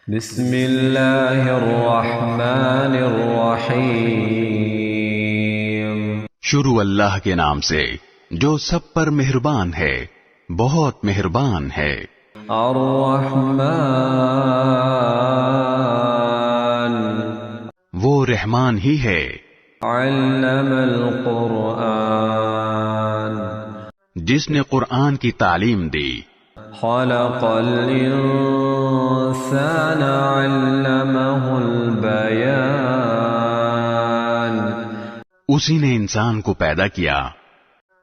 بسم اللہ الرحمن الرحیم۔ شروع اللہ کے نام سے جو سب پر مہربان ہے، بہت مہربان ہے۔ الرحمن وہ رحمان ہی ہے۔ علم القرآن جس نے قرآن کی تعلیم دی۔ خلق الانسان علمہ البیان اسی نے انسان کو پیدا کیا،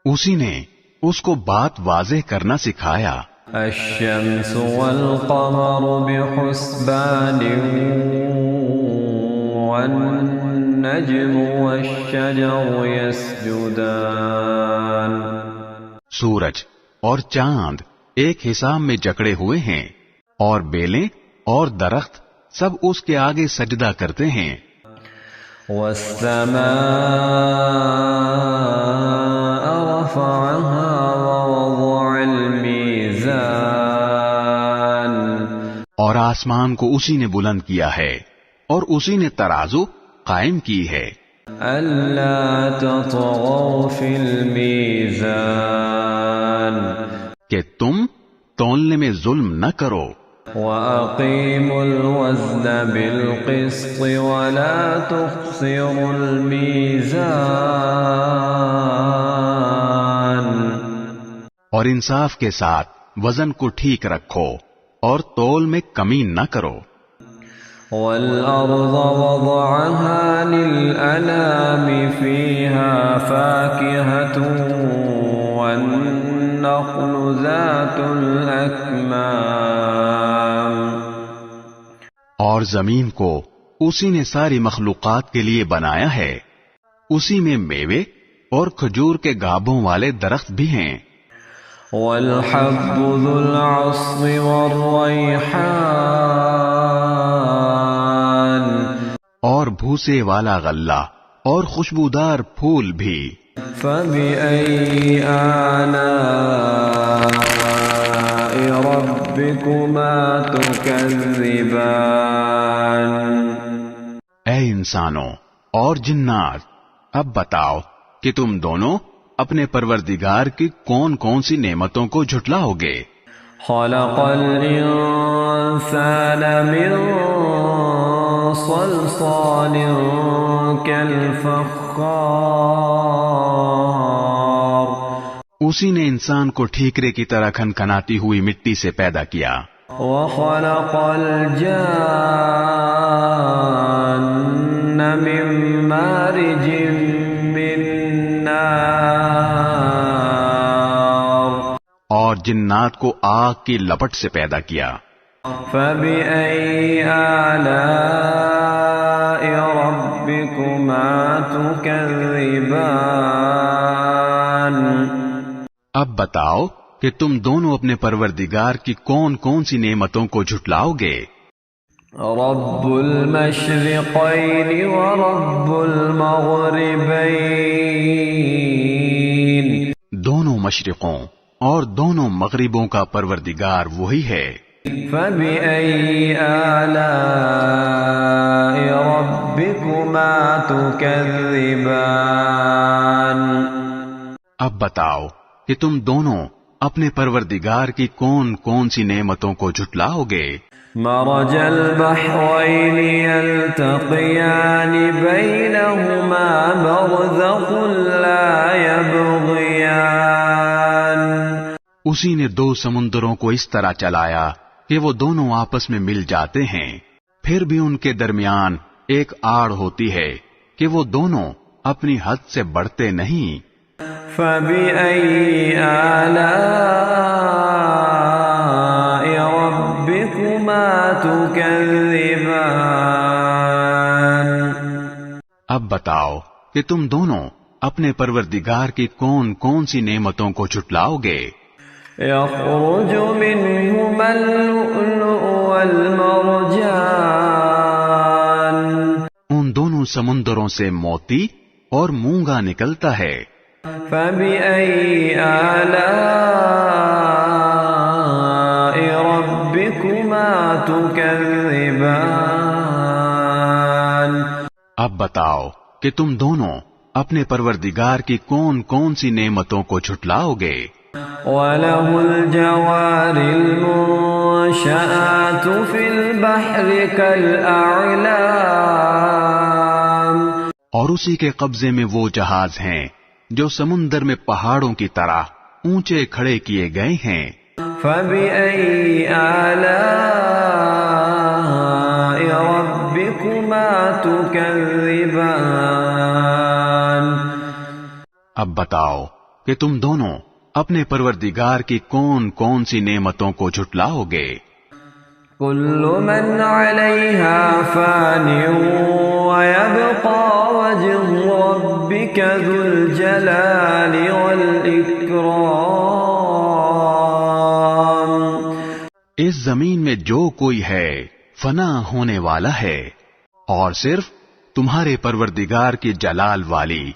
اسی نے اس کو بات واضح کرنا سکھایا۔ الشمس والقمر بحسبان والنجم والشجر يسجدان سورج اور چاند ایک حساب میں جکڑے ہوئے ہیں، اور بیلیں اور درخت سب اس کے آگے سجدہ کرتے ہیں۔ والسماء رفعها ووضع الميزان اور آسمان کو اسی نے بلند کیا ہے اور اسی نے ترازو قائم کی ہے۔ ألا تطغوا في الميزان کہ تم تولنے میں ظلم نہ کرو۔ وَأَقِيمُوا الْوَزْنَ بِالْقِسْطِ وَلَا تُخْسِرُوا الْمِيزَانَ اور انصاف کے ساتھ وزن کو ٹھیک رکھو اور تول میں کمی نہ کرو۔ وَالْأَرْضَ وَضَعَهَا لِلْأَنَامِ فِيهَا فَاكِهَةٌ وَالنَّخْلُ ذَاتُ الْأَكْمَامِ اور زمین کو اسی نے ساری مخلوقات کے لیے بنایا ہے، اسی میں میوے اور کھجور کے گابوں والے درخت بھی ہیں۔ وَالْحَبُّ ذُو الْعَصْفِ وَالرَّيْحَانُ اور بھوسے والا غلہ اور خوشبودار پھول بھی۔ فَبِأَيِّ آلَاءِ رَبِّكُمَا تُكَذِّبَانِ اے انسانوں اور جنات، اب بتاؤ کہ تم دونوں اپنے پروردگار کی کون کون سی نعمتوں کو جھٹلاؤ گے۔ خَلَقَ الْإِنسَانَ مِنْ صَلْصَالٍ كَالْفَخَّارِ اسی نے انسان کو ٹھیکرے کی طرح کھنکھناتی ہوئی مٹی سے پیدا کیا۔ وَخَلَقَ الْجَانَّ مِن مَّارِجٍ مِّن نَّارٍ اور جنات کو آگ کی لپٹ سے پیدا کیا۔ فَبِأَيِّ آلَاءِ رَبِّكُمَا تُكَذِّبَانِ اب بتاؤ کہ تم دونوں اپنے پروردگار کی کون کون سی نعمتوں کو جھٹلاؤ گے۔ رب المشرقین ورب المغربین دونوں مشرقوں اور دونوں مغربوں کا پروردگار وہی ہے۔ فَبِأَيِّ آلَاءِ رَبِّكُمَا تُكَذِّبَانِ اب بتاؤ کہ تم دونوں اپنے پروردگار کی کون کون سی نعمتوں کو جھٹلاؤ گے۔ مرج البحرین یلتقیان بینہما برزخ لا یبغیان اسی نے دو سمندروں کو اس طرح چلایا کہ وہ دونوں آپس میں مل جاتے ہیں، پھر بھی ان کے درمیان ایک آڑ ہوتی ہے کہ وہ دونوں اپنی حد سے بڑھتے نہیں۔ فَبِأَيِّ آلَاءِ رَبِّكُمَا تُكَذِّبَانِ اب بتاؤ کہ تم دونوں اپنے پروردگار کی کون کون سی نعمتوں کو جھٹلاؤ گے۔ يَخْرُجُ مِنْهُمَا اللُّؤْلُؤُ وَالْمَرْجَانُ ان دونوں سمندروں سے موتی اور مونگا نکلتا ہے۔ فَبِأَيِّ آلَاءِ رَبِّكُمَا تكذبان اب بتاؤ کہ تم دونوں اپنے پروردگار کی کون کون سی نعمتوں کو جھٹلاؤ گے؟ وَلَهُ الْجَوَارِ الْمُنشَآتُ فِي الْبَحْرِ كَالْأَعْلَامِ اور اسی کے قبضے میں وہ جہاز ہیں جو سمندر میں پہاڑوں کی طرح اونچے کھڑے کیے گئے ہیں۔ فَبِأَيِّ آلَاءِ رَبِّكُمَا تُكَذِّبَانِ اب بتاؤ کہ تم دونوں اپنے پروردگار کی کون کون سی نعمتوں کو جھٹلاؤ گے؟ كل من عليها فان ويبقى وجه ربك ذو الجلال والإكرام اس زمین میں جو کوئی ہے فنا ہونے والا ہے اور صرف تمہارے پروردگار کی جلال والی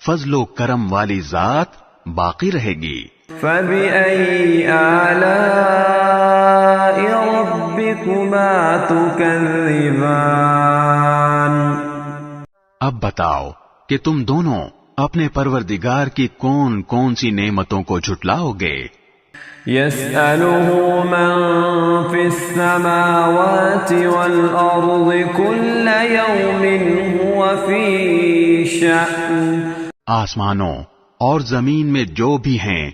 فضل و کرم والی ذات باقی رہے گی۔ فَبِأَيِّ آلَاءِ رَبِّكُمَا تُكَذِّبَانِ اب بتاؤ کہ تم دونوں اپنے پروردگار کی کون کون سی نعمتوں کو جھٹلاؤ گے؟ يَسْأَلُهُ مَن فِي السَّمَاوَاتِ وَالْأَرْضِ كُلَّ يَوْمٍ هُوَ فِي شَأْنٍ آسمانوں اور زمین میں جو بھی ہیں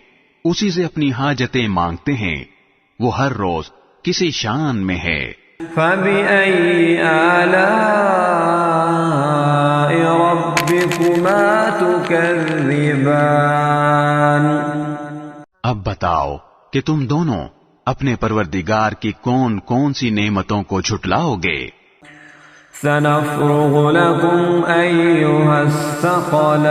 اسی سے اپنی حاجتیں مانگتے ہیں، وہ ہر روز کسی شان میں ہے۔ فَبِأَيِّ آلَاءِ رَبِّكُمَا تُكَذِّبَانِ اب بتاؤ کہ تم دونوں اپنے پروردگار کی کون کون سی نعمتوں کو جھٹلاؤ گے؟ سَنَفْرُغُ لَكُمْ أَيُّهَ الثَّقَلَانِ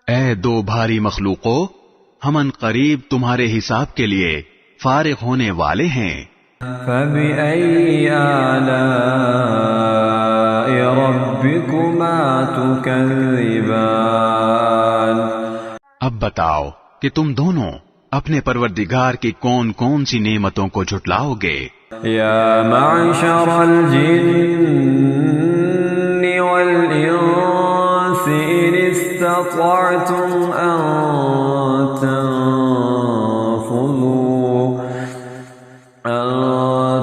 اے دو بھاری مخلوقوں، ہم ان قریب تمہارے حساب کے لیے فارغ ہونے والے ہیں۔ فَبِأَيِّ آلَاءِ رَبِّكُمَا تُكَذِّبَانِ اب بتاؤ کہ تم دونوں اپنے پروردگار کی کون کون سی نعمتوں کو جھٹلاؤ گے؟ یا معشر الجن والانس ان استطعتم ان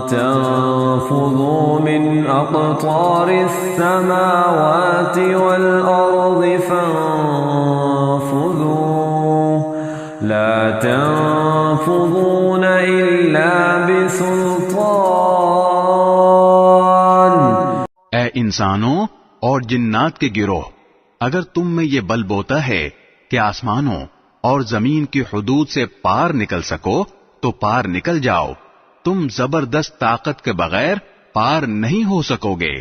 تنفذوا من اقطار السماوات والارض فانفذوا لا تنفذون الا بسلطان اے انسانوں اور جنات کے گروہ، اگر تم میں یہ بل بوتا ہے کہ آسمانوں اور زمین کی حدود سے پار نکل سکو تو پار نکل جاؤ، تم زبردست طاقت کے بغیر پار نہیں ہو سکو گے۔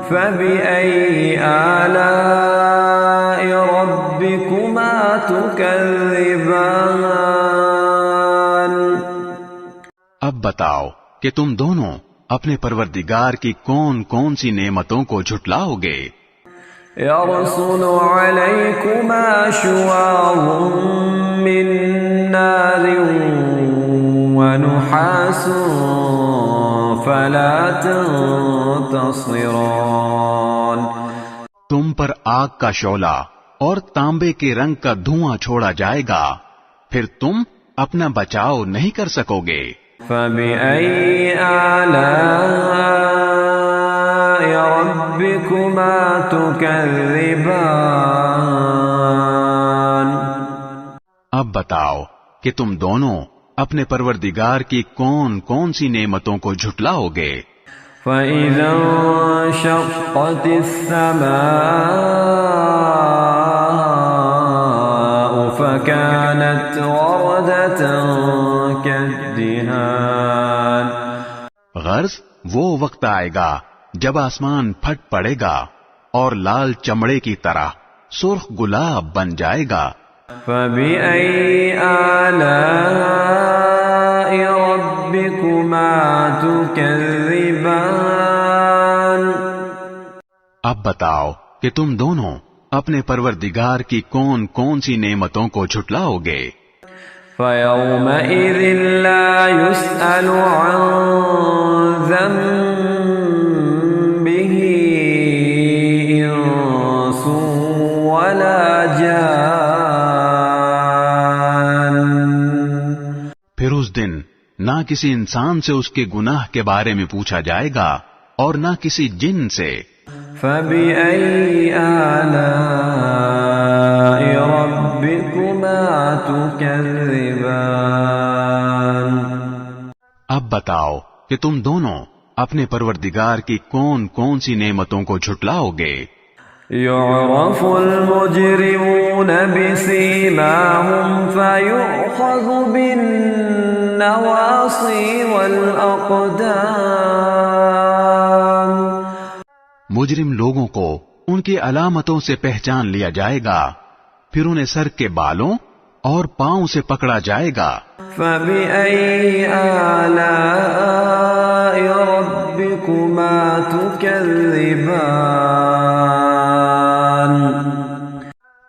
فَبِأَيِّ آلَاءِ رَبِّكُمَا تُكَذِّبَانِ اب بتاؤ کہ تم دونوں اپنے پروردگار کی کون کون سی نعمتوں کو جھٹلاؤ گے؟ يَرْسُلُ عَلَيْكُمَا شُوَاظٌ مِّن نَّارٍ وَنُحَاسٌ فَلَا تَنتَصِرَانِ تم پر آگ کا شعلہ اور تانبے کے رنگ کا دھواں چھوڑا جائے گا، پھر تم اپنا بچاؤ نہیں کر سکو گے۔ فَبِأَيِّ آلَاءِ رَبِّكُمَا تُكَذِّبَانِ اب بتاؤ کہ تم دونوں اپنے پروردگار کی کون کون سی نعمتوں کو جھٹلاؤ گے؟ فَإِذَا انشَقَّتِ السَّمَاءُ فَكَانَتْ وَرْدَةً كَالدِّهَانِ غرض وہ وقت آئے گا جب آسمان پھٹ پڑے گا اور لال چمڑے کی طرح سرخ گلاب بن جائے گا۔ فَبِأَيِّ آلَاءِ رَبِّكُمَا تُكَذِّبَانِ اب بتاؤ کہ تم دونوں اپنے پروردگار کی کون کون سی نعمتوں کو جھٹلاؤ گے؟ فيومئذ لا يسأل عن ذنبه إنس ولا جان. پھر اس دن نہ کسی انسان سے اس کے گناہ کے بارے میں پوچھا جائے گا اور نہ کسی جن سے. فبأي آلاء ربكما تكذبان. اب بتاؤ کہ تم دونوں اپنے پروردگار کی کون کون سی نعمتوں کو جھٹلاؤ گے. يعرف المجرمون بسيماهم فيؤخذ بالنواصي والأقدام. مجرم لوگوں کو ان کی علامتوں سے پہچان لیا جائے گا، پھر انہیں سر کے بالوں اور پاؤں سے پکڑا جائے گا. فبأي آلاء ربكما تكذبان.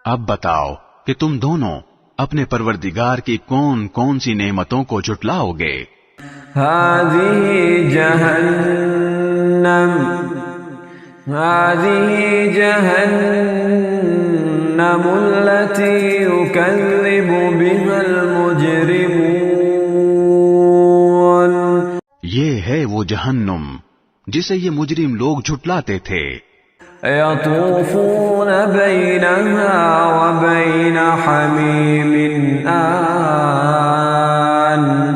اب بتاؤ کہ تم دونوں اپنے پروردگار کی کون کون سی نعمتوں کو جھٹلاؤ گے. هذه جهنم التي يكذب بها المجرمون. یہ ہے وہ جہنم جسے یہ مجرم لوگ جھٹلاتے تھے. يطوفون بينها وبين حميم آن.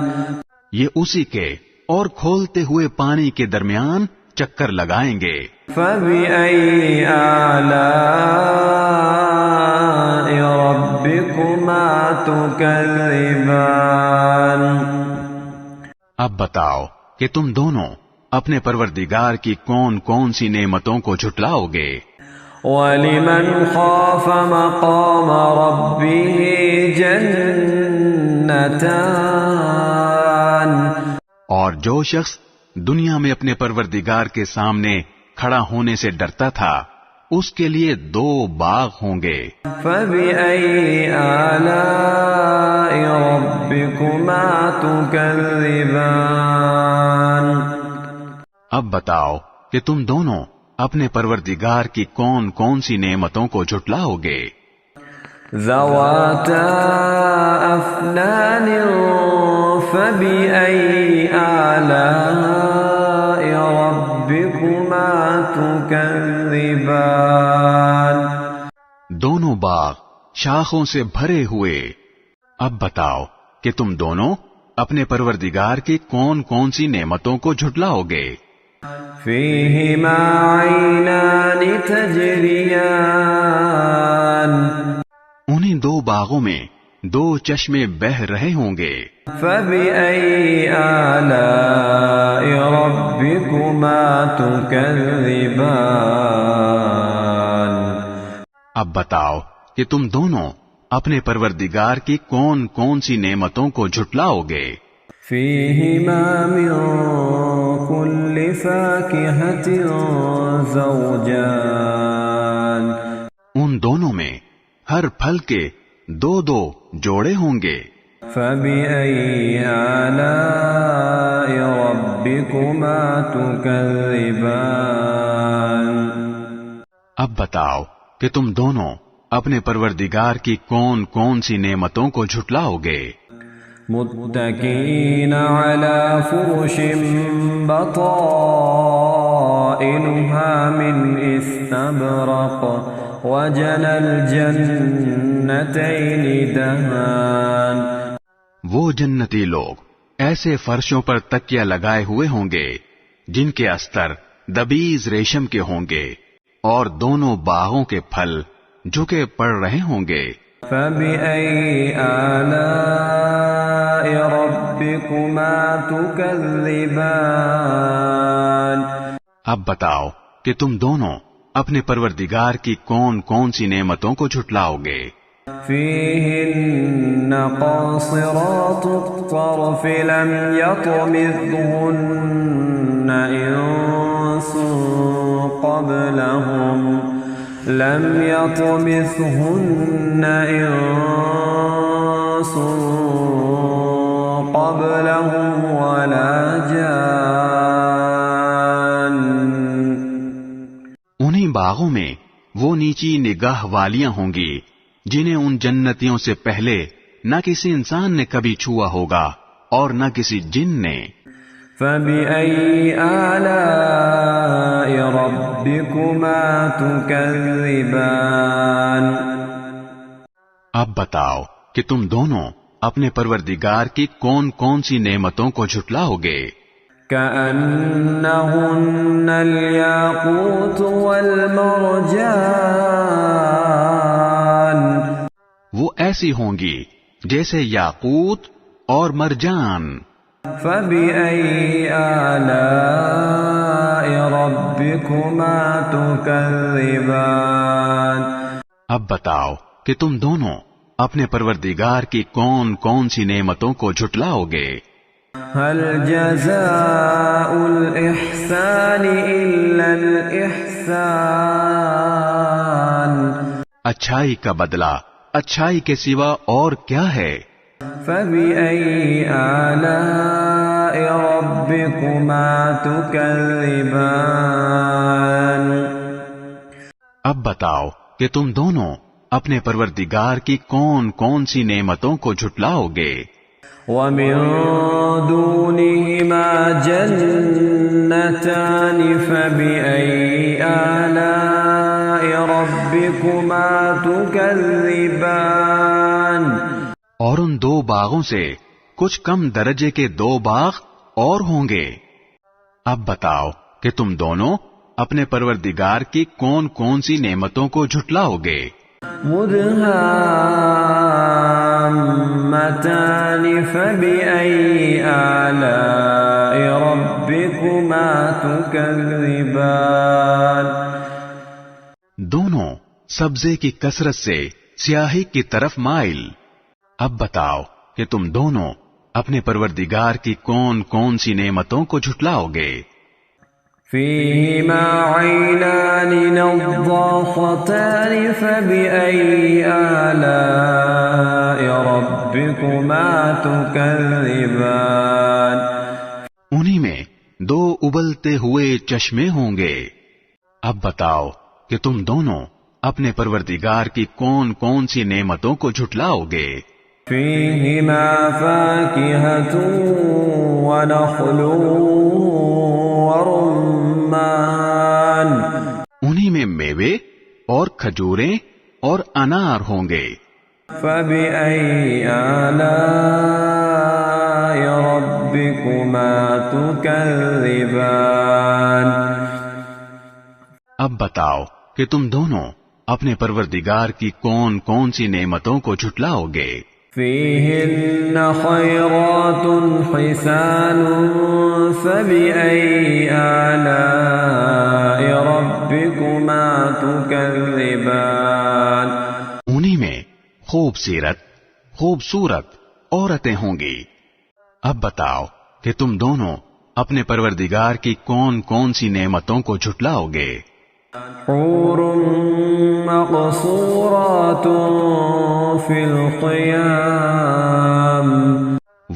یہ اسی کے اور کھولتے ہوئے پانی کے درمیان چکر لگائیں گے. فبأي آلاء ربكما تكذبان. اب بتاؤ کہ تم دونوں اپنے پروردگار کی کون کون سی نعمتوں کو جھٹلاؤ گے. وَلِمَنْ خَافَ مَقَامَ رَبِّهِ جَنَّتَانِ. اور جو شخص دنیا میں اپنے پروردگار کے سامنے کھڑا ہونے سے ڈرتا تھا اس کے لیے 2 باغ ہوں گے. فَبِأَيِّ آلَاءِ رَبِّكُمَا تُكَذِّبَانِ. اب بتاؤ کہ تم دونوں اپنے پروردگار کی کون کون سی نعمتوں کو جھٹلاؤ گے. ذَوَاتَا أَفْنَانٍ فَبِأَيِّ آلَاءِ رَبِّكُمَا تُكَذِّبَانِ. دونوں باغ شاخوں سے بھرے ہوئے. اب بتاؤ کہ تم دونوں اپنے پروردگار کی کون کون سی نعمتوں کو جھٹلاؤ گے. فِيهِمَا عَيْنَانِ تَجْرِيَانِ. انہی 2 باغوں میں 2 چشمے بہہ رہے ہوں گے. فَبِأَيِّ آلَاءِ رَبِّكُمَا تُكَذِّبَانِ. اب بتاؤ کہ تم دونوں اپنے پروردگار کی کون کون سی نعمتوں کو جھٹلاؤ گے. فِيهِمَا مِن كُلِّ فَاكِهَةٍ زَوْجَانِ. ان دونوں میں ہر پھل کے 2 جوڑے ہوں گے. فَبِأَيِّ آلَاءِ رَبِّكُمَا تُكَذِّبَانِ. اب بتاؤ کہ تم دونوں اپنے پروردگار کی کون کون سی نعمتوں کو جھٹلاؤ گے. متكئين على فرش بطائنها من استبرق وجنى الجنتين دهان. وہ جنتی لوگ ایسے فرشوں پر تکیہ لگائے ہوئے ہوں گے جن کے استر دبیز ریشم کے ہوں گے اور دونوں باغوں کے پھل جھکے پڑ رہے ہوں گے. فَبِأَيِّ آلَاءِ رَبِّكُمَا تُكَذِّبَانِ. اب بتاؤ کہ تم دونوں اپنے پروردگار کی کون کون سی نعمتوں کو جھٹلاؤ گے. فِيهِنَّ قَاصِرَاتُ الطَّرْفِ لَمْ يَطْمِثْهُنَّ إِنسٌ قَبْلَهُمْ قبلهم ولا جان. انہیں باغوں میں وہ نیچی نگاہ والیاں ہوں گی جنہیں ان جنتیوں سے پہلے نہ کسی انسان نے کبھی چھوا ہوگا اور نہ کسی جن نے. فَبِأَيِّ آلَاءِ رَبِّكُمَا تُكَذِّبَانِ. اب بتاؤ کہ تم دونوں اپنے پروردگار کی کون کون سی نعمتوں کو جھٹلاؤ گے. كأنهن الياقوت والمرجان. وہ ایسی ہوں گی جیسے یاقوت اور مرجان. فبأي آلاء ربكما تكذبان. اب بتاؤ کہ تم دونوں اپنے پروردگار کی کون کون سی نعمتوں کو جھٹلاؤ گے. هل جزاء الإحسان إلا الإحسان. اچھائی کا بدلہ اچھائی کے سوا اور کیا ہے. فبأي آلاء ربكما تكذبان. اب بتاؤ کہ تم دونوں اپنے پروردگار کی کون کون سی نعمتوں کو جھٹلاؤ گے. ومن دونهما جنتان فبأي آلاء ربكما تكذبان. اور ان دو باغوں سے کچھ کم درجے کے دو باغ اور ہوں گے. اب بتاؤ کہ تم دونوں اپنے پروردگار کی کون کون سی نعمتوں کو جھٹلاؤ گے. مدهامتان فبأي آلاء ربكما تكذبان. دونوں سبزے کی کثرت سے سیاہی کی طرف مائل. اب بتاؤ کہ تم دونوں اپنے پروردگار کی کون کون سی نعمتوں کو جھٹلاؤ گے. فيهما عينان نضاختان فبأي آلاء ربكما تكذبان. انہی میں دو ابلتے ہوئے چشمے ہوں گے. اب بتاؤ کہ تم دونوں اپنے پروردگار کی کون کون سی نعمتوں کو جھٹلاؤ گے. فيهما فاكهة ونخل ورمان. انہی میں میوے اور کھجوریں اور انار ہوں گے. فبأي آلاء ربكما تكذبان. اب بتاؤ کہ تم دونوں اپنے پروردگار کی کون کون سی نعمتوں کو جھٹلاؤ گے. فيهن خيرات حسان فبأي آلاء ربكما تكذبان. انہی میں خوبصورت عورتیں ہوں گی. اب بتاؤ کہ تم دونوں اپنے پروردگار کی کون کون سی نعمتوں کو جھٹلاؤ گے. حور مقصورات فی الخیام.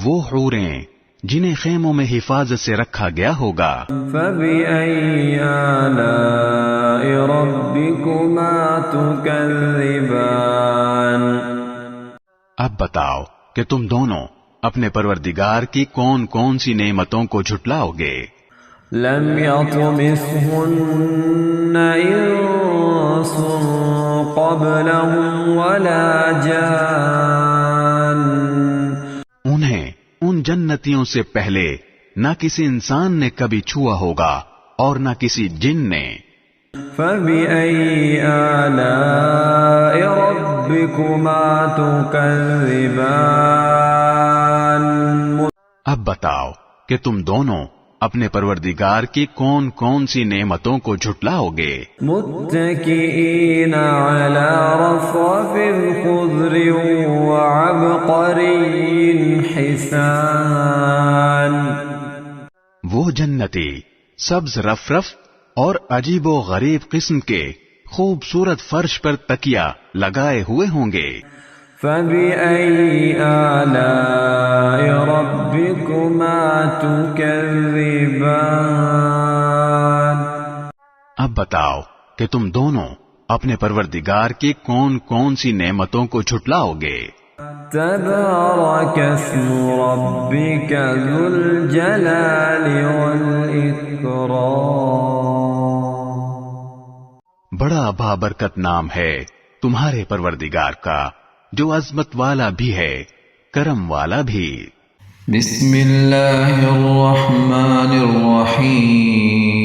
وہ حوریں جنہیں خیموں میں حفاظت سے رکھا گیا ہوگا. فبأي آلاء ربكما تكذبان. اب بتاؤ کہ تم دونوں اپنے پروردگار کی کون کون سی نعمتوں کو جھٹلاؤ گے. لم يطمثهن انس قبلهم ولا جان. انہیں ان جنتیوں سے پہلے نہ کسی انسان نے کبھی چھوا ہوگا اور نہ کسی جن نے. فبأي آلاء ربكما تكذبان. اب بتاؤ کہ تم دونوں اپنے پروردگار کی کون کون سی نعمتوں کو جھٹلاؤ گے. متكئين على رفرف خضر وعبقري حسان. وہ جنتی سبز رفرف اور عجیب و غریب قسم کے خوبصورت فرش پر تکیا لگائے ہوئے ہوں گے. فبأي آلاء ربكما تكذبان؟ اب بتاؤ کہ تم دونوں اپنے پروردگار کی کون کون سی نعمتوں کو جھٹلاؤ گے؟ تبارك اسم ربك ذو الجلال والإكرام. بڑا بابرکت نام ہے تمہارے پروردگار کا جو عظمت والا بھی ہے کرم والا بھی. بسم اللہ الرحمن الرحیم.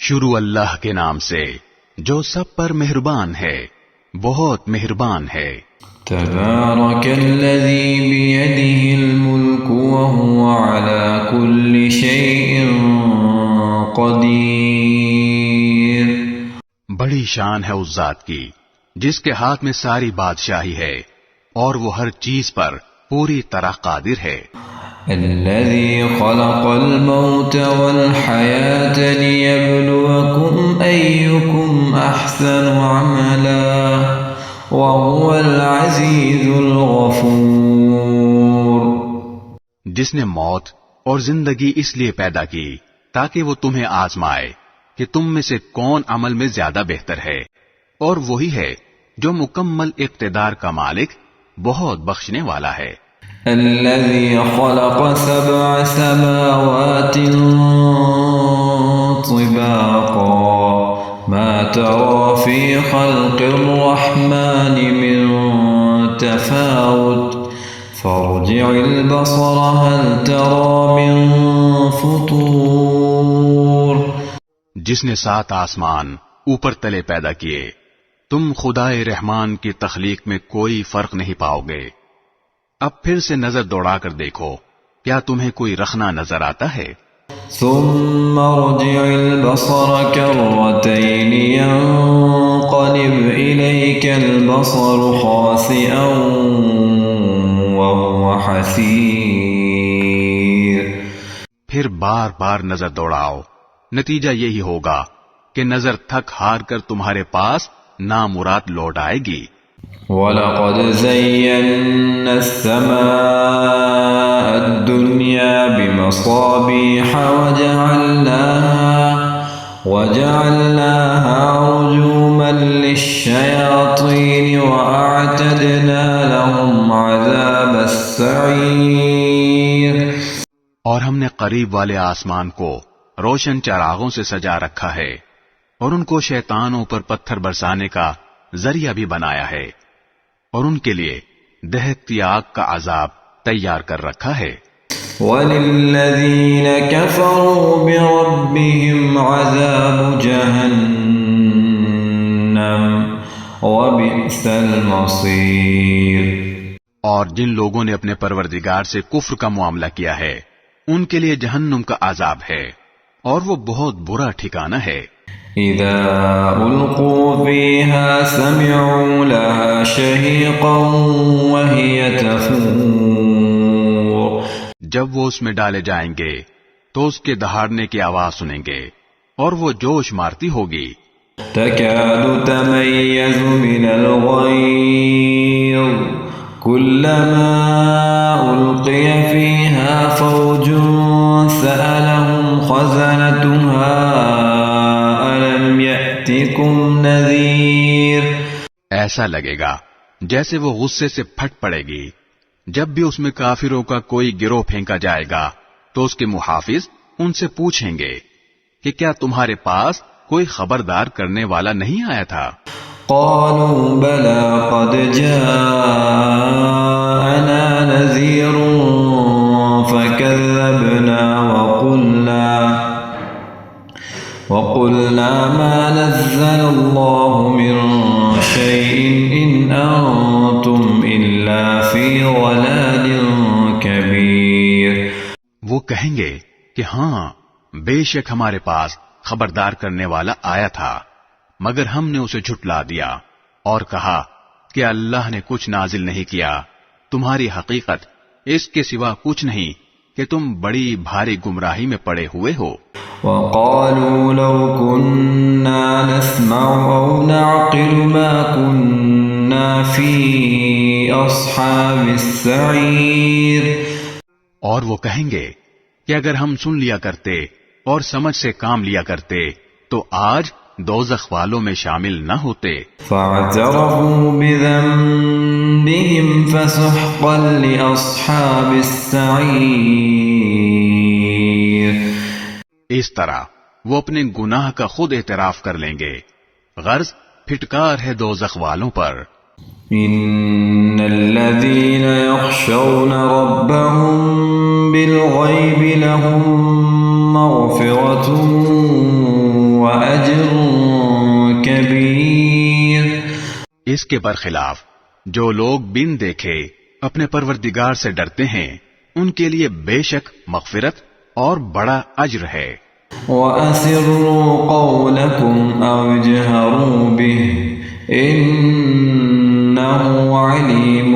شروع اللہ کے نام سے جو سب پر مہربان ہے بہت مہربان ہے. تبارك الذي بيده الملك وهو على كل شيء قدير. بڑی شان ہے اس ذات کی جس کے ہاتھ میں ساری بادشاہی ہے اور وہ ہر چیز پر پوری طرح قادر ہے. الذي خلق الموت والحياة ليبلوكم أيكم أحسن عملا وهو العزيز الغفور. جس نے موت اور زندگی اس لیے پیدا کی تاکہ وہ تمہیں آزمائے کہ تم میں سے کون عمل میں زیادہ بہتر ہے، اور وہی ہے جو مکمل اقتدار کا مالک بہت بخشنے والا ہے. الذي خلق 7 سماوات طباقا ما ترى في خلق الرحمن من تفاوت فارجع البصر هل ترى من فطور. جس نے 7 آسمان اوپر تلے پیدا کیے تم خدائے رحمان کی تخلیق میں کوئی فرق نہیں پاؤ گے. اب پھر سے نظر دوڑا کر دیکھو کیا تمہیں کوئی رخنا نظر آتا ہے؟ ثم ارجع البصر كرتين ينقلب إليك البصر خاسئا وهو حسير. پھر بار بار نظر دوڑاؤ، نتیجہ یہی ہوگا کہ نظر تھک ہار کر تمہارے پاس نامراد لوٹ آئے گی. وَلَقَدْ زَيَّنَّا السَّمَاءَ الدُّنْيَا بِمَصَابِيحَ وَجَعَلْنَاهَا رُجُومًا لِلشَّيَاطِينِ وَأَعْتَدْنَا لَهُمْ عَذَابَ السَّعِيرِ. اور ہم نے قریب والے آسمان کو روشن چراغوں سے سجا رکھا ہے اور ان کو شیطانوں پر پتھر برسانے کا ذریعہ بھی بنایا ہے، اور ان کے لیے دہکتی آگ کا عذاب تیار کر رکھا ہے. وَلِلَّذِينَ كَفَرُوا بِرَبِّهِمْ عَذَابُ جَهَنَّمَ وَبِئْسَ الْمَصِيرُ. اور جن لوگوں نے اپنے پروردگار سے کفر کا معاملہ کیا ہے ان کے لیے جہنم کا عذاب ہے اور وہ بہت برا ٹھکانہ ہے. اذا القوا فيها سمعوا لها شهيقا وهي تفور. جب وہ اس میں ڈالے جائیں گے تو اس کے دہاڑنے کی آواز سنیں گے اور وہ جوش مارتی ہوگی. تكاد تميز من الغيظ كلما ألقي فيها فوج سألهم خزنتها ألم يأتكم نذير. ایسا لگے گا جیسے وہ غصے سے پھٹ پڑے گی. جب بھی اس میں کافروں کا کوئی گروہ پھینکا جائے گا تو اس کے محافظ ان سے پوچھیں گے کہ کیا تمہارے پاس کوئی خبردار کرنے والا نہیں آیا تھا؟ قالوا بلى قد جاءنا نذير فكذبنا وقلنا ما نزل الله من شيء إن أنتم إلا في ضلال كبير. وہ کہیں گے کہ ہاں بے شک ہمارے پاس خبردار کرنے والا آیا تھا مگر ہم نے اسے جھٹلا دیا اور کہا کہ اللہ نے کچھ نازل نہیں کیا، تمہاری حقیقت اس کے سوا کچھ نہیں کہ تم بڑی بھاری گمراہی میں پڑے ہوئے ہو. وقالوا لو كنا نسمع أو نعقل ما كنا إنا في أصحاب السعير. اور وہ کہیں گے کہ اگر ہم سن لیا کرتے اور سمجھ سے کام لیا کرتے تو آج دوزخ والوں میں شامل نہ ہوتے. فاعترفوا بذنبهم فسحقا لأصحاب السعير. اس طرح وہ اپنے گناہ کا خود اعتراف کر لیں گے، غرض پھٹکار ہے دوزخ والوں پر. إن الذين يخشون ربهم بالغيب لهم مغفرة وأجر كبير. اس کے برخلاف جو لوگ بن دیکھے اپنے پروردگار سے ڈرتے ہیں ان کے لیے بے شک مغفرت اور بڑا اجر ہے. وأسروا قولكم أو اجهروا به إنه عليم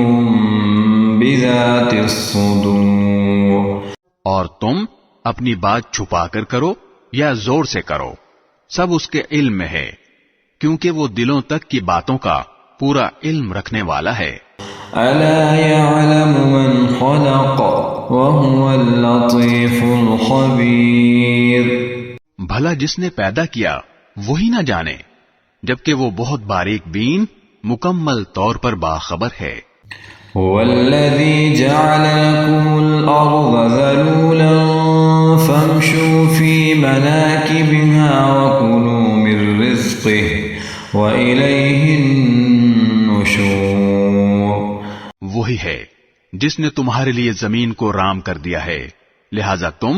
بذات الصدور. اور تم اپنی بات چھپا کر کرو یا زور سے کرو، سب اس کے علم میں ہے، کیونکہ وہ دلوں تک کی باتوں کا پورا علم رکھنے والا ہے. ألا يعلم من خلق وهو اللطيف الخبير. بھلا جس نے پیدا کیا وہی نہ جانے جبکہ وہ بہت باریک بین مکمل طور پر باخبر ہے. هو الذي جعل لكم الأرض ذلولا فامشوا في مناكبها وكلوا من رزقه وإليه النشور. وہی ہے جس نے تمہارے لیے زمین کو رام کر دیا ہے، لہذا تم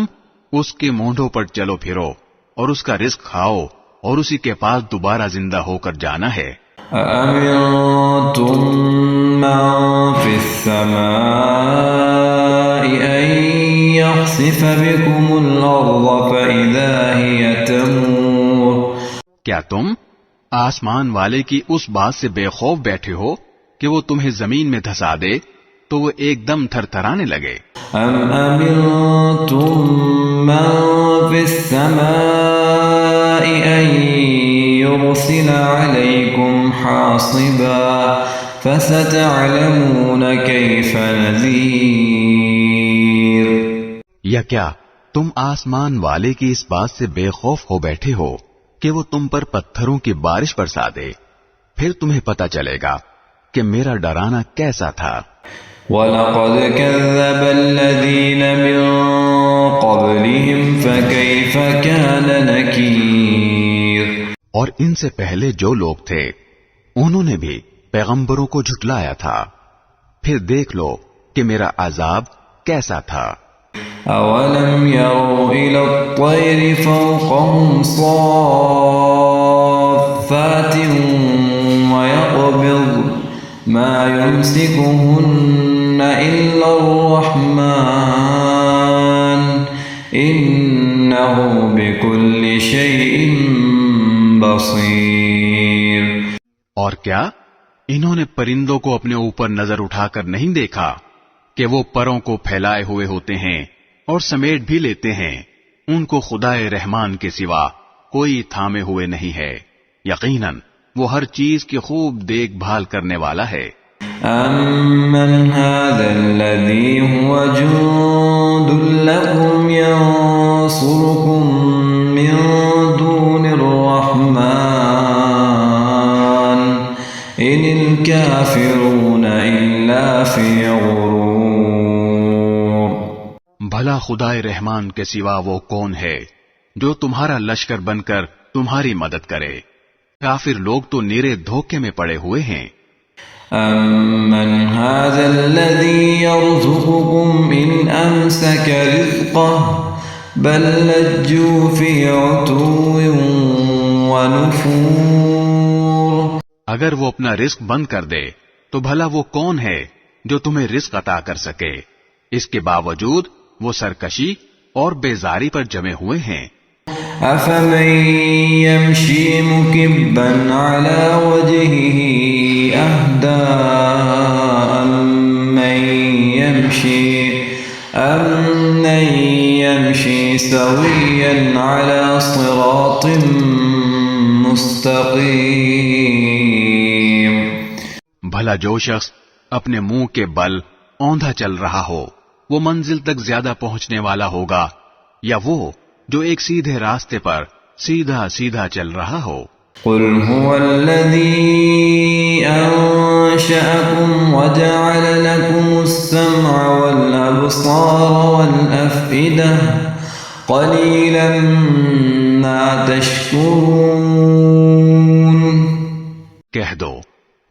اس کے مونڈوں پر چلو پھرو اور اس کا رزق کھاؤ اور اسی کے پاس دوبارہ زندہ ہو کر جانا ہے. أأمنتم من في السماء أن يخسف بكم الأرض فإذا هي تمور. کیا تم آسمان والے کی اس بات سے بے خوف بیٹھے ہو کہ وہ تمہیں زمین میں دھسا دے تو وہ ایک دم تھر تھرانے لگے. أم أمنتم من في السماء أن يرسل عليكم حاصبا فستعلمون كيف نذير. یا کیا تم آسمان والے کی اس بات سے بے خوف ہو بیٹھے ہو کہ وہ تم پر پتھروں کی بارش برسا دے، پھر تمہیں پتہ چلے گا کہ میرا ڈرانا کیسا تھا. وَلَقَدْ كَذَّبَ الَّذِينَ مِن قَبْلِهِمْ فَكَيْفَ كَانَ نَكِيرٌ. اور ان سے پہلے جو لوگ تھے انہوں نے بھی پیغمبروں کو جھٹلایا تھا، پھر دیکھ لو کہ میرا عذاب کیسا تھا. أَوَلَمْ يَرَوْا إِلَى الطَّيْرِ فَوْقَهُمْ صَافَّاتٍ وَيَقْبِضْنَ مَا يُمْسِكُهُنَّ إِلَّا الرَّحْمَنُ إِنَّهُ بِكُلِّ شَيْءٍ بَصِيرٌ. اور کیا انہوں نے پرندوں کو اپنے اوپر نظر اٹھا کر نہیں دیکھا کہ وہ پروں کو پھیلائے ہوئے ہوتے ہیں اور سمیٹ بھی لیتے ہیں، ان کو خدائے رحمان کے سوا کوئی تھامے ہوئے نہیں ہے، یقیناً وہ ہر چیز کی خوب دیکھ بھال کرنے والا ہے. أَمَّنْ هَذَا الَّذِي هُوَ جُندٌ لَكُمْ يَنصُرُكُم مِّن دُونِ الرَّحْمَنِ إِنِ الْكَافِرُونَ إِلَّا فِي غُرُورٍ. بھلا خدائے رحمان کے سوا وہ کون ہے جو تمہارا لشکر بن کر تمہاری مدد کرے؟ کافر لوگ تو نیرے دھوکے میں پڑے ہوئے ہیں. أَمَّنْ هَذَا الَّذِي يَرْزُقُكُمْ إِنْ أَمْسَكَ رِزْقَهُ بَلْ لَجُّوا فِي عُتُوٍّ وَنُفُورٍ. اگر وہ اپنا رزق بند کر دے تو بھلا وہ کون ہے جو تمہیں رزق عطا کر سکے؟ اس کے باوجود وہ سرکشی اور بیزاری پر جمے ہوئے ہیں. أَفَمَن يَمْشِي مُكِبًّا عَلَى وَجْهِهِ أَهْدَىٰ أَمَّن يَمْشِي سَوِيًّا عَلَى صِرَاطٍ مُسْتَقِيمٍ. بھلا جو شخص اپنے منہ کے بل اوندھا چل رہا ہو وہ منزل تک زیادہ پہنچنے والا ہوگا یا وہ جو ایک سیدھے راستے پر سیدھا سیدھا چل رہا ہو؟ قل هو الذي أنشأكم وجعل لكم السمع والأبصار والأفئدة قليلا ما تشكرون۔ کہہ دو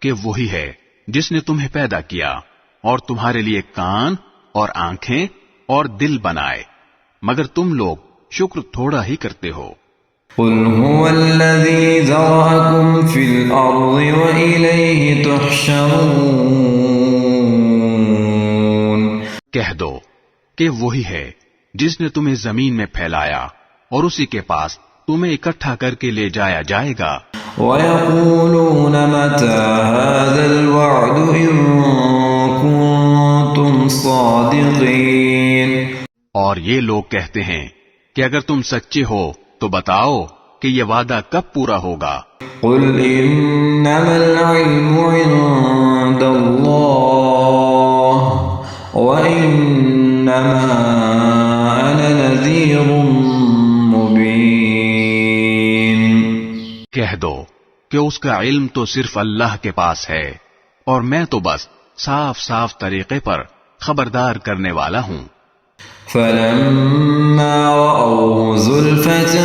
کہ وہی ہے جس نے تمہیں پیدا کیا اور تمہارے لیے کان اور آنکھیں اور دل بنائے، مگر تم لوگ شکر تھوڑا ہی کرتے ہو۔ قل هو الذي ذرأكم في الأرض وإليه تحشرون۔ کہہ دو کہ وہی ہے جس نے تمہیں زمین میں پھیلایا اور اسی کے پاس تمہیں اکٹھا کر کے لے جایا جائے گا۔ وَيَقُولُونَ مَتَى هَذَا الْوَعْدُ إِن كُنتُمْ صَادِقِينَ۔ اور یہ لوگ کہتے ہیں کہ اگر تم سچے ہو تو بتاؤ کہ یہ وعدہ کب پورا ہوگا۔ قُلْ إِنَّمَا الْعِلْمُ عِندَ اللَّهِ وَإِنَّمَا أَنَا نَذِيرٌ مُبِينٌ۔ کہہ دو کہ اس کا علم تو صرف اللہ کے پاس ہے اور میں تو بس صاف صاف طریقے پر خبردار کرنے والا ہوں۔ فَلَمَّا رَأَوْهُ زُلْفَةً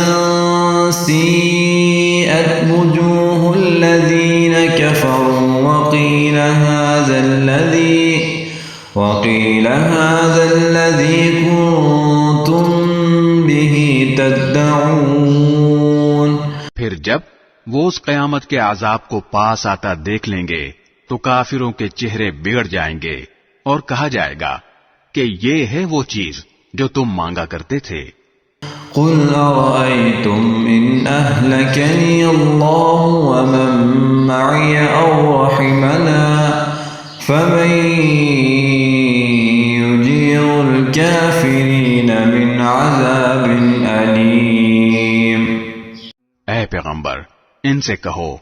سِيئَتْ وُجُوهُ الَّذِينَ كَفَرُوا وَقِيلَ هَذَا الَّذِي كُنتُم بِهِ تَدَّعُونَ۔ پھر جب وہ اس قیامت کے عذاب کو پاس آتا دیکھ لیں گے تو کافروں کے چہرے بگڑ جائیں گے اور کہا جائے گا کہ یہ ہے وہ چیز جو تم مانگا کرتے تھے۔ قُلْ أَرَأَيْتُمْ إِنْ أَهْلَكَنِيَ اللَّهُ وَمَن مَّعِيَ أَوْ رَحِمَنَا فَمَن يُجِيرُ الْكَافِرِينَ مِنْ عَذَابٍ أَلِيمٍ۔ اے پیغمبر ان سے کہو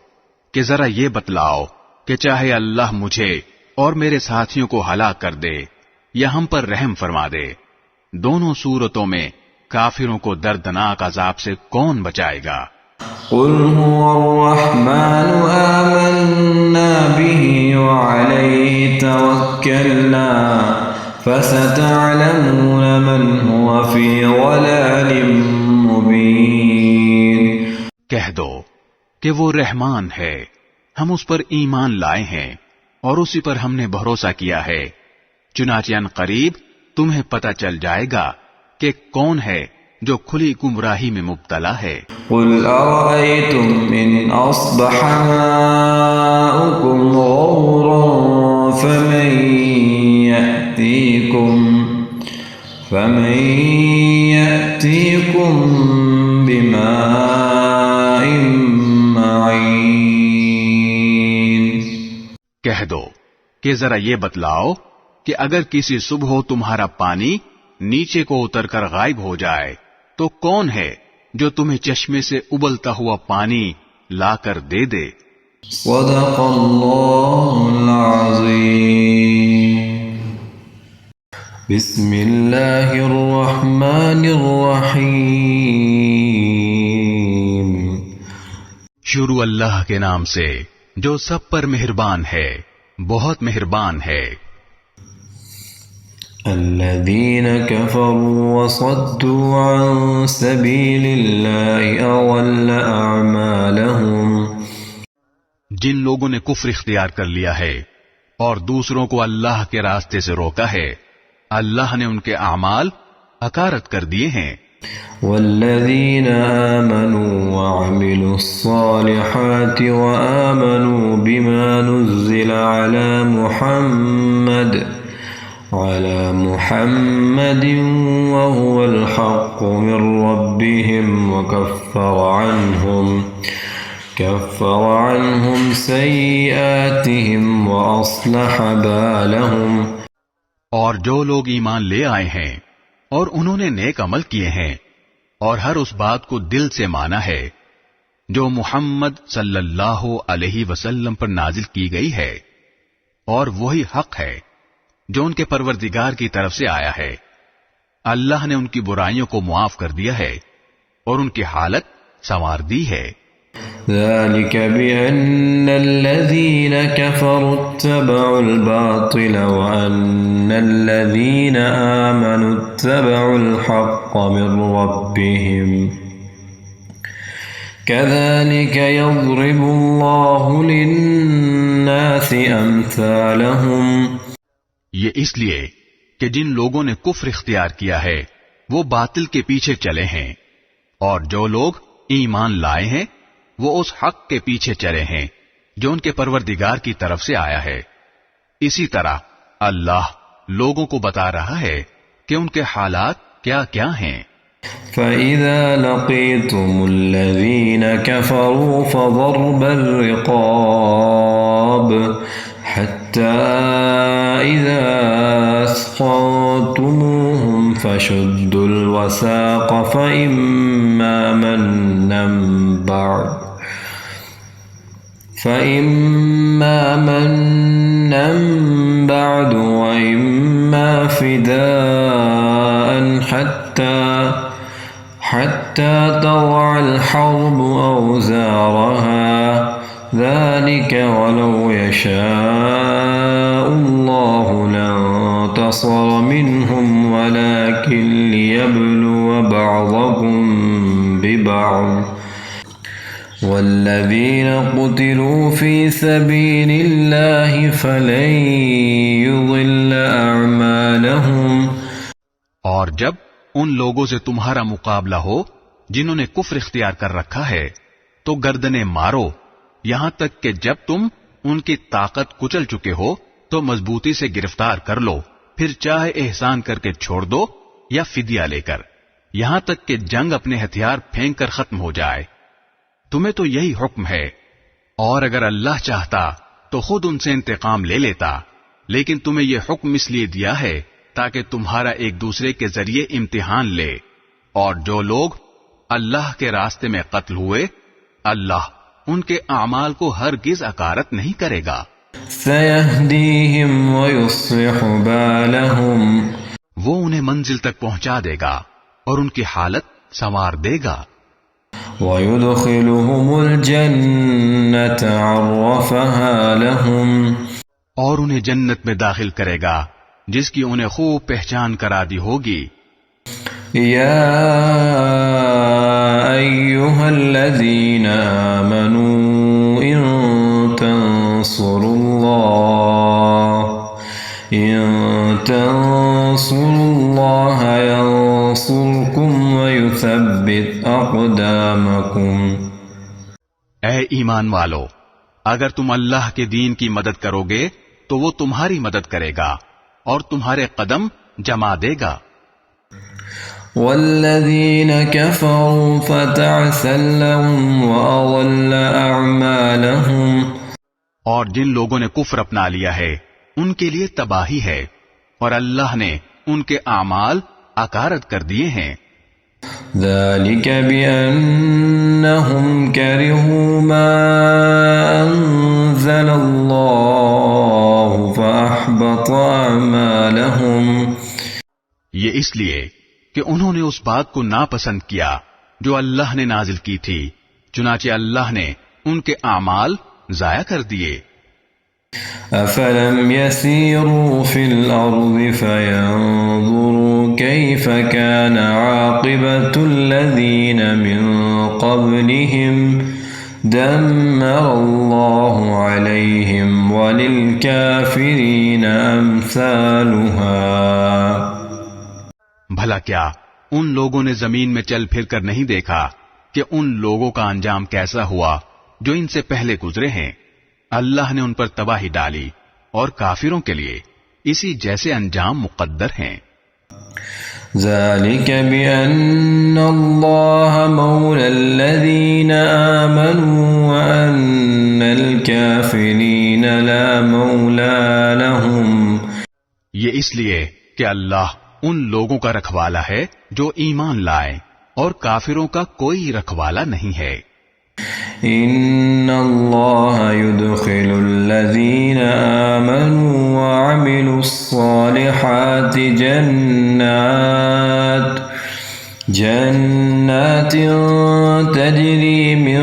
کہ ذرا یہ بتلاؤ کہ چاہے اللہ مجھے اور میرے ساتھیوں کو ہلاک کر دے یا ہم پر رحم فرما دے، دونوں صورتوں میں کافروں کو دردناک عذاب سے کون بچائے گا؟ قُلْ هُوَ الرَّحْمَنُ آمَنَّا بِهِ وَعَلَيْهِ تَوَكَّلْنَا فَسَتَعْلَمُونَ مَنْ هُوَ فِي ضَلَالٍ مُبِينٍ۔ کہہ دو کہ وہ رحمان ہے، ہم اس پر ایمان لائے ہیں اور اسی پر ہم نے بھروسہ کیا ہے، چنانچہ ان قریب تمہیں پتہ چل جائے گا کہ کون ہے جو کھلی گمراہی میں مبتلا ہے۔ قُلْ أَرَأَيْتُمْ إِنْ أَصْبَحَ مَاؤُكُمْ غَوْرًا فَمَن يَأْتِيكُم بِمَاءٍ مَّعِينٍ۔ کہہ دو کہ ذرا یہ بتلاؤ کہ اگر کسی صبح تمہارا پانی نیچے کو اتر کر غائب ہو جائے تو کون ہے جو تمہیں چشمے سے ابلتا ہوا پانی لا کر دے دے۔ صدق اللہ العظیم۔ بسم اللہ الرحمن الرحیم۔ شروع اللہ کے نام سے جو سب پر مہربان ہے، بہت مہربان ہے۔ الذين كفروا وصدوا عن سبيل الله أضل أعمالهم۔ جن لوگوں نے کفر اختیار کر لیا ہے اور دوسروں کو اللہ کے راستے سے روکا ہے، اللہ نے ان کے اعمال اکارت کر دیے ہیں۔ والذين آمنوا وعملوا الصالحات وآمنوا بما نزل على محمد وهو الحق من ربهم كفر عنهم سيئاتهم وأصلح بالهم۔ اور جو لوگ ایمان لے آئے ہیں اور انہوں نے نیک عمل کیے ہیں اور ہر اس بات کو دل سے مانا ہے جو محمد صلی اللہ علیہ وسلم پر نازل کی گئی ہے، اور وہی حق ہے جو ان کے پروردگار کی طرف سے آیا ہے۔ اللہ نے ان کی برائیوں کو معاف کر دیا ہے اور ان کی حالت سنوار دی ہے۔ ذلك بأن الذين كفروا اتبعوا الباطل وأن الذين آمنوا اتبعوا الحق من ربهم كذلك يضرب الله للناس أمثالهم۔ یہ اس لیے کہ جن لوگوں نے کفر اختیار کیا ہے وہ باطل کے پیچھے چلے ہیں، اور جو لوگ ایمان لائے ہیں وہ اس حق کے پیچھے چلے ہیں جو ان کے پروردگار کی طرف سے آیا ہے۔ اسی طرح اللہ لوگوں کو بتا رہا ہے کہ ان کے حالات کیا کیا ہیں۔ فَإِذَا لَقِيتُمُ الَّذِينَ كَفَرُوا فَضَرْبَ الرِّقَابِ حَتَّى إِذَا أَثْخَنتُمُوهُمْ فَشُدُّوا الْوَثَاقَ فَإِمَّا مَنًّا بَعْدُ وَإِمَّا فِدَاءً حتى تضع الحرب أوزارها ذلك ولو يشاء الله لانتصر منهم ولكن ليبلو بعضكم ببعض والذين قتلوا في سبيل الله فلن يضل أعمالهم۔ اور جب ان لوگوں سے تمہارا مقابلہ ہو جنہوں نے کفر اختیار کر رکھا ہے تو گردنیں مارو یہاں تک کہ جب تم ان کی طاقت کچل چکے ہو تو مضبوطی سے گرفتار کر لو، پھر چاہے احسان کر کے چھوڑ دو یا فدیہ لے کر، یہاں تک کہ جنگ اپنے ہتھیار پھینک کر ختم ہو جائے۔ تمہیں تو یہی حکم ہے، اور اگر اللہ چاہتا تو خود ان سے انتقام لے لیتا، لیکن تمہیں یہ حکم اس لیے دیا ہے تاکہ تمہارا ایک دوسرے کے ذریعے امتحان لے، اور جو لوگ اللہ کے راستے میں قتل ہوئے اللہ ان کے اعمال کو ہرگز اکارت نہیں کرے گا۔ سَيَهْدِيهِمْ وَيُصْلِحُ بَالَهُمْ، وہ انہیں منزل تک پہنچا دے گا اور ان کی حالت سنوار دے گا۔ وَيُدْخِلُهُمُ الْجَنَّةَ عَرَّفَهَا لَهُمْ، اور انہیں جنت میں داخل کرے گا جس کی انہیں خوب پہچان کرا دی ہوگی۔ یا ایھا الذین آمنوا ان تنصروا اللہ ینصرکم ویثبت اقدامکم۔ اے ایمان والو، اگر تم اللہ کے دین کی مدد کرو گے تو وہ تمہاری مدد کرے گا اور تمہارے قدم جما دے گا۔ والذین کفروا فتعسا لهم وأضل أعمالهم، اور جن لوگوں نے کفر اپنا لیا ہے ان کے لیے تباہی ہے اور اللہ نے ان کے اعمال اکارت کر دیے ہیں۔ ذلك بأنهم كرهوا ما أنزل الله فأحبط أعمالهم، یہ اس لیے کہ انہوں نے اس بات کو ناپسند کیا جو اللہ نے نازل کی تھی، چنانچہ اللہ نے ان کے اعمال ضائع کر دیے۔ أفلم يسيروا في الأرض فينظروا كيف كان عاقبة الذين من قبلهم دمر الله عليهم وللكافرين أمثالها۔ بھلا کیا ان لوگوں نے زمین میں چل پھر کر نہیں دیکھا کہ ان لوگوں کا انجام کیسا ہوا جو ان سے پہلے گزرے ہیں؟ اللہ نے ان پر تباہی ڈالی اور کافروں کے لیے اسی جیسے انجام مقدر ہیں۔ ذلك بأن الله مولى الذين آمنوا وأن الكافرين لا مولى لهم، یہ اس لیے کہ اللہ ان لوگوں کا رکھوالا ہے جو ایمان لائے اور کافروں کا کوئی رکھوالا نہیں ہے۔ إن الله يدخل الذين آمنوا وعملوا الصالحات جنات تجري من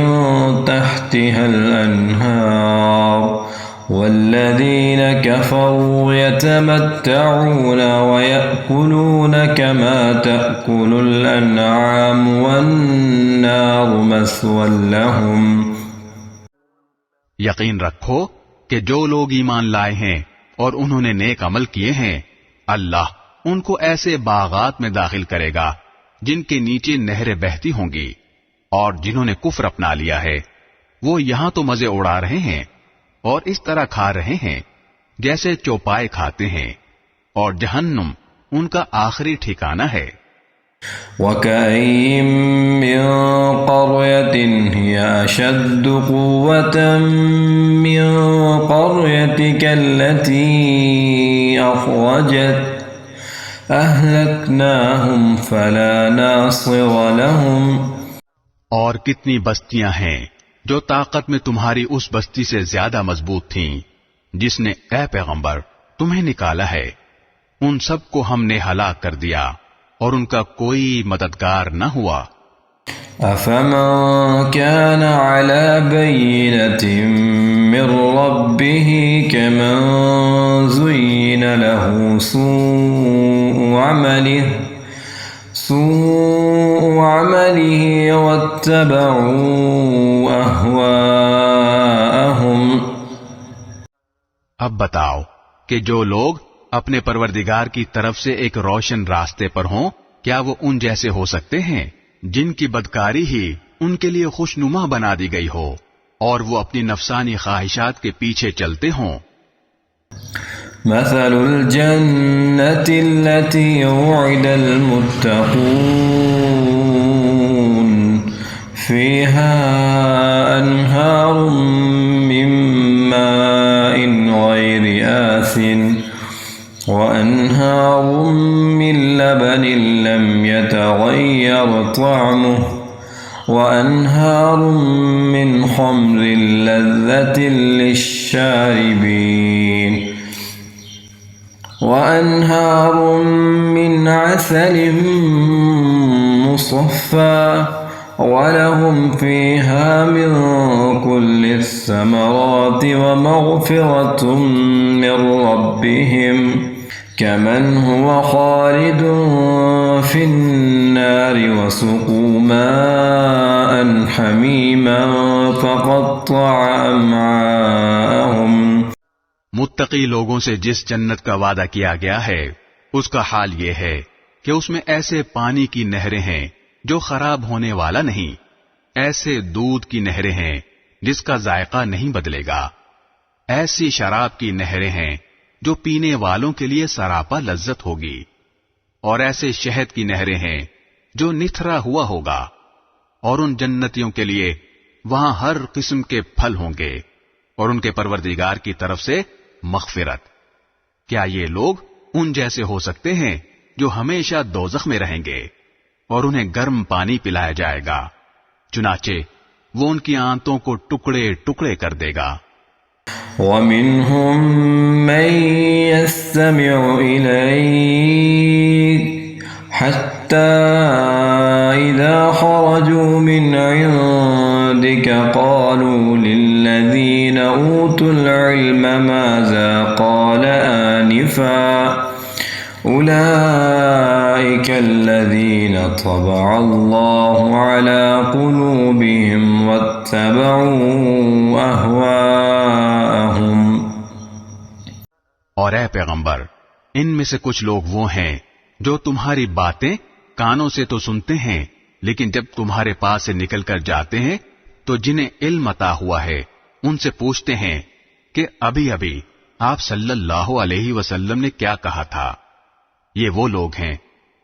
تحتها الأنهار والذين كفروا يتمتعون ويأكلون كما تأكل الأنعام والنار مثوى لهم. یقین رکھو کہ جو لوگ ایمان لائے ہیں اور انہوں نے نیک عمل کیے ہیں، اللہ ان کو ایسے باغات میں داخل کرے گا جن کے نیچے نہریں بہتی ہوں گی، اور جنہوں نے کفر اپنا لیا ہے وہ یہاں تو مزے اڑا رہے ہیں اور اس طرح کھا رہے ہیں جیسے چوپائے کھاتے ہیں، اور جہنم ان کا آخری ٹھکانہ ہے. وَكَأَيِّن مِّن قَرْيَةٍ هِيَ أَشَدُّ قُوَّةً مِّن قَرْيَتِكَ الَّتِي أَخْرَجَتْكَ أَهْلَكْنَاهُمْ فَلَا نَاصِرَ لَهُمْ. اور کتنی بستیاں ہیں جو طاقت میں تمہاری اس بستی سے زیادہ مضبوط تھیں جس نے اے پیغمبر تمہیں نکالا ہے، ان سب کو ہم نے ہلاک کر دیا اور ان کا کوئی مددگار نہ ہوا. أَفَمَن كَانَ عَلَى بَيِّنَةٍ مِّن رَّبِّهِ كَمَن زُيِّنَ لَهُ سُوءُ عَمَلِهِ وَاتَّبَعُوا أَهْوَاءَهُمْ. اب بتاؤ کہ جو لوگ اپنے پروردگار کی طرف سے ایک روشن راستے پر ہوں، کیا وہ ان جیسے ہو سکتے ہیں جن کی بدکاری ہی ان کے لیے خوشنما بنا دی گئی ہو اور وہ اپنی نفسانی خواہشات کے پیچھے چلتے ہوں؟ مثل الجنة التي وعد المتقون فيها أنهار من ماء غير آسن وأنهار من لبن لم يتغير طعمه وأنهار من خمر لذة للشاربين وأنهار من عسل مصفى ولهم فيها من كل الثمرات ومغفرة من ربهم كمن هو خالد في النار وسقوا ماء حميما فقطع أمعاءهم. متقی لوگوں سے جس جنت کا وعدہ کیا گیا ہے اس کا حال یہ ہے کہ اس میں ایسے پانی کی نہریں ہیں جو خراب ہونے والا نہیں، ایسے دودھ کی نہریں ہیں جس کا ذائقہ نہیں بدلے گا، ایسی شراب کی نہریں ہیں جو پینے والوں کے لیے سراپا لذت ہوگی، اور ایسے شہد کی نہریں ہیں جو نتھرا ہوا ہوگا، اور ان جنتیوں کے لیے وہاں ہر قسم کے پھل ہوں گے اور ان کے پروردگار کی طرف سے مغفرت. کیا یہ لوگ ان جیسے ہو سکتے ہیں جو ہمیشہ دوزخ میں رہیں گے اور انہیں گرم پانی پلایا جائے گا، چنانچہ وہ ان کی آنتوں کو ٹکڑے ٹکڑے کر دے گا. وَمِنْهُمْ مَنْ يَسْتَمِعُ إِلَيْكَ حَتَّى إِذَا خَرَجُوا مِنْ عِنْدِكَ قَالُوا لِلَّذِينَ أُوتُوا الْعِلْمَ مَاذَا قَالَ آنِفًا أُولَئِكَ الَّذِينَ طَبَعَ اللَّهُ عَلَى قُلُوبِهِمْ وَاتَّبَعُوا أَهْوَاءَهُمْ. اور اے پیغمبر، ان میں سے کچھ لوگ وہ ہیں جو تمہاری باتیں کانوں سے تو سنتے ہیں، لیکن جب تمہارے پاس سے نکل کر جاتے ہیں تو جنہیں علم عطا ہوا ہے ان سے پوچھتے ہیں کہ ابھی ابھی آپ صلی اللہ علیہ وسلم نے کیا کہا تھا. یہ وہ لوگ ہیں